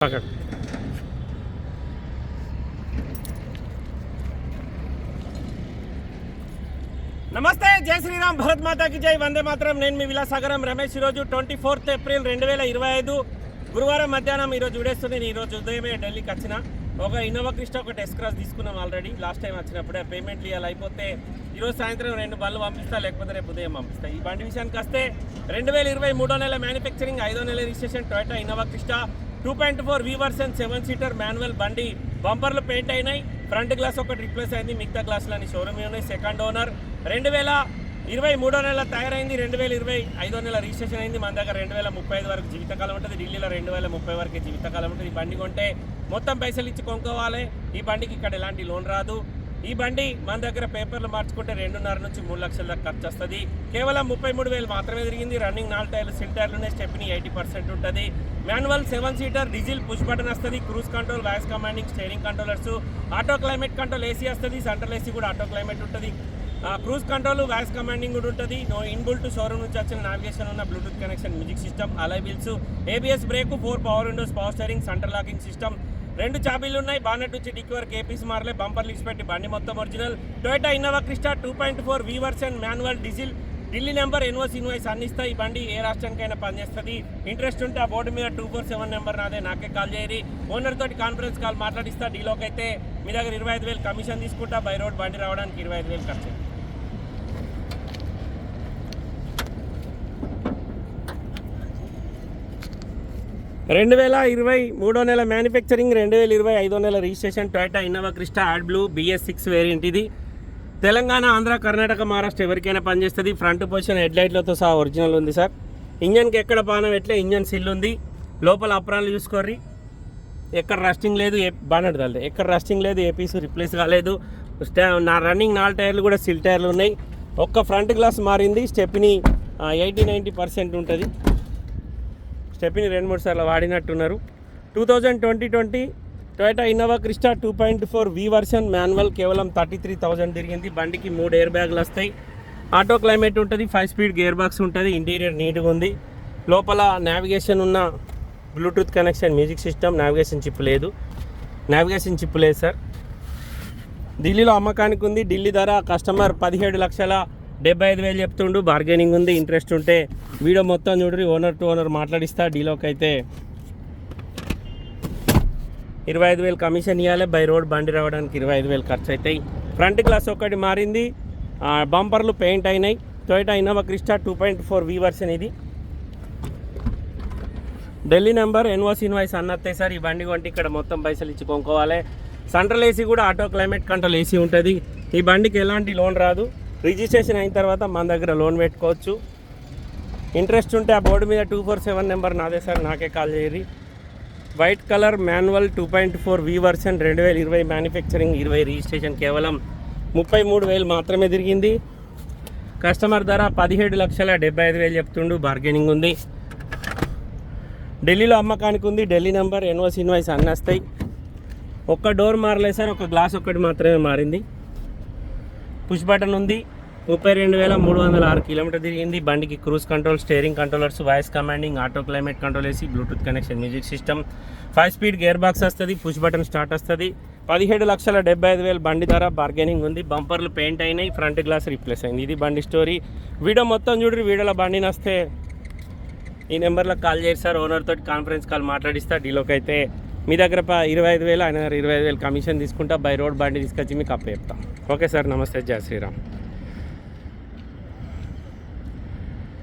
నమస్తే, జై శ్రీరామ్, భరత్ మాతాకి జై, వందే మాత్రం. నేను మీ విలాసాగరం రమేష్. ఈరోజు 24 ఏప్రిల్ 2025 గురువారం మధ్యాహ్నం ఈరోజు విడేస్తున్నాను. ఈరోజు ఉదయమే ఢిల్లీకి వచ్చిన ఒక ఇన్నోవా క్రిస్టా ఒక టెస్ట్ క్రాస్ తీసుకున్నాం ఆల్రెడీ. లాస్ట్ టైం వచ్చినప్పుడే పేమెంట్ ఇవ్వాలి, అయిపోతే ఈరోజు సాయంత్రం 2 బళ్ళు పంపిస్తా, లేకపోతే రేపు ఉదయం పంపిస్తా. ఈ బండి విషయానికి వస్తే 2023 నెల మ్యానుఫ్యాక్చరింగ్, 5వ నెల registration, Toyota Innova Crysta 2.4 V version 7 seater manual బండి. బంపర్లు పెయింట్ అయినాయి, ఫ్రంట్ గ్లాస్ ఒకటి రిప్లేస్ అయింది, మిగతా గ్లాసులన్నీ షోరూమ్ ఉన్నాయి. Second owner. 2023 నెల తయారైంది, 2025 నెల రిజిస్ట్రేషన్ అయింది. మన దగ్గర 2035 వరకు జీవితకాలం ఉంటుంది. ఢిల్లీలో 2030 వరకు జీవితకాలం ఉంటుంది. ఈ బండి కొంటే మొత్తం పైసలు ఇచ్చి కొనుక్కోవాలి. ఈ బండికి ఇక్కడ ఎలాంటి లోన్ రాదు. ఈ బండి మన దగ్గర పేపర్లు మార్చుకుంటే 2.5 నుంచి 3 లక్షల దాకా ఖర్చు వస్తుంది. కేవలం 33,000 మాత్రమే తిరిగింది. రన్నింగ్ 4 టైర్లు, సిల్ టైర్లు ఉన్నాయి. స్టెప్ని 80% ఉంటుంది. Manual 7 seater, diesel, push button వస్తుంది. Cruise control, voice commanding, steering controllers, auto climate control, AC వస్తుంది. సెంట్రల్ ఏసీ కూడా ఆటో క్లైమేట్ ఉంటుంది. క్రూజ్ కంట్రోల్, వాయిస్ కమాండింగ్ కూడా ఉంటుంది. ఇన్బుల్ట్ షోరూమ్ నుంచి వచ్చిన నావిగేషన్ ఉన్న Bluetooth connection, music system, alloy wheels, ABS brake, 4 power windows, power steering, centre locking system, 2 చాబీలు ఉన్నాయి. బానెట్ నుంచి డిక్కీ వరకు ఏపీసీ మారలే. బంపర్ లిక్స్ పెట్టి బండి మొత్తం original. Toyota Innova Crysta 2.4 V version manual, diesel, Delhi number, NOC invoice అన్ని ఇస్తాయి. ఈ బండి ఏ రాష్ట్రానికైనా పనిచేస్తుంది. ఇంట్రెస్ట్ ఉంటే ఆ బోర్డు మీద 247 నెంబర్ నాదే, నాకే కాల్ చేయరి. ఓనర్ తోటి కాన్ఫరెన్స్ కాల్ మాట్లాడిస్తా. డీలోకి అయితే మీ దగ్గర 25,000 కమిషన్ తీసుకుంటా. బై రోడ్ బండి రావడానికి 25,000 ఖర్చు. రెండు 2023 నెల మ్యానుఫ్యాక్చరింగ్, 2025 నెల registration, Toyota Innova Crysta add blue BS6 variant. ఇది తెలంగాణ, ఆంధ్ర, కర్ణాటక, మహారాష్ట్ర ఎవరికైనా పనిచేస్తుంది. ఫ్రంట్ పొజిషన్ హెడ్లైట్లతో సహా ఒరిజినల్ ఉంది సార్. ఇంజన్కి ఎక్కడ పానం ఎట్లే, ఇంజన్ సిల్ ఉంది. లోపల అప్రాన్లు చూసుకోర్రి, ఎక్కడ రస్టింగ్ లేదు. బానెట్ తల్లి ఎక్కడ రస్టింగ్ లేదు. ఏపీసీ రిప్లేస్ కాలేదు. నా రన్నింగ్ 4 టైర్లు కూడా సిల్ టైర్లు ఉన్నాయి. ఒక్క ఫ్రంట్ గ్లాస్ మారింది. స్టెప్ని 80-90% ఉంటుంది. స్టెప్ని 2-3 సార్లు వాడినట్టున్నారు. 2020 Toyota Innova Crysta 2.4 V version manual, కేవలం 33,000 తిరిగింది. బండికి 3 ఎయిర్ బ్యాగులు వస్తాయి. ఆటో క్లైమేట్ ఉంటుంది. 5 స్పీడ్ గేర్ బాక్స్ ఉంటుంది. ఇంటీరియర్ నీట్గా ఉంది. లోపల నావిగేషన్ ఉన్న Bluetooth connection, music system, navigation chip లేదు. నావిగేషన్ చిప్ లేదు సార్. ఢిల్లీలో అమ్మకానికి ఉంది. ఢిల్లీ ధర కస్టమర్ 17,75,000 చెప్తుండు. బార్గెనింగ్ ఉంది. ఇంట్రెస్ట్ ఉంటే వీడియో మొత్తం చూడరి. ఓనర్ టు ఓనర్ మాట్లాడిస్తా. డీలోకి అయితే 25,000 కమిషన్ ఇవ్వాలి. బై రోడ్ బండి రావడానికి 25,000 ఖర్చు అవుతాయి. ఫ్రంట్ గ్లాస్ ఒకటి మారింది. బంపర్లు పెయింట్ అయినాయి. Toyota Innova Crysta 2.4 V version. ఇది ఢిల్లీ నెంబర్, ఎన్ఓసి ఇన్వాయిస్ అన్న వస్తాయి సార్. ఈ బండి కొంటే ఇక్కడ మొత్తం పైసలు ఇచ్చి కొనుక్కోవాలి. సెంట్రల్ ఏసీ కూడా ఆటో క్లైమేట్ కంట్రోల్ ఏసీ ఉంటుంది. ఈ బండికి ఎలాంటి లోన్ రాదు. రిజిస్ట్రేషన్ అయిన తర్వాత మన దగ్గర లోన్ పెట్టుకోవచ్చు. ఇంట్రెస్ట్ ఉంటే ఆ బోర్డు మీద 247 నెంబర్ నాదే సార్, నాకే కాల్ చేయరి. White colour manual 2.4 V version, 2020 manufacturing, 20 registration, కేవలం 33,000 మాత్రమే తిరిగింది. కస్టమర్ ధర 17,75,000 చెప్తుండు. బార్గెనింగ్ ఉంది. ఢిల్లీలో అమ్మకానికి ఉంది. ఢిల్లీ నెంబర్, ఎన్ఓసి ఇన్వాయిస్ అన్నీ వస్తాయి. ఒక్క డోర్ మారలేదు సార్, ఒక గ్లాస్ ఒక్కటి మాత్రమే మారింది. పుష్ బటన్ ఉంది. 32,306 కిలోమీటర్ తిరిగింది. బండికి cruise control, steering controllers, voice commanding, auto climate control AC, Bluetooth connection, music system, 5 speed gear box వస్తుంది. పుష్ బటన్ స్టార్ట్ వస్తుంది. 17,75,000 బండి ధర. బార్గెనింగ్ ఉంది. బంపర్లు పెయింట్ అయినాయి. ఫ్రంట్ గ్లాస్ రిప్లేస్ అయింది. ఇది బండి స్టోరీ. వీడియో మొత్తం చూడరి. వీడియోలో బండి నస్తే ఈ నెంబర్లో కాల్ చేసి సార్. ఓనర్ తోటి కాన్ఫరెన్స్ కాల్ మాట్లాడిస్తా. డీలోకి అయితే మీ దగ్గర 25,000, ఆయన 25,000 కమిషన్ తీసుకుంటా. బై రోడ్ బండి తీసుకొచ్చి మీకు అప్పు చెప్తాం. ఓకే సార్, నమస్తే, జై శ్రీరామ్.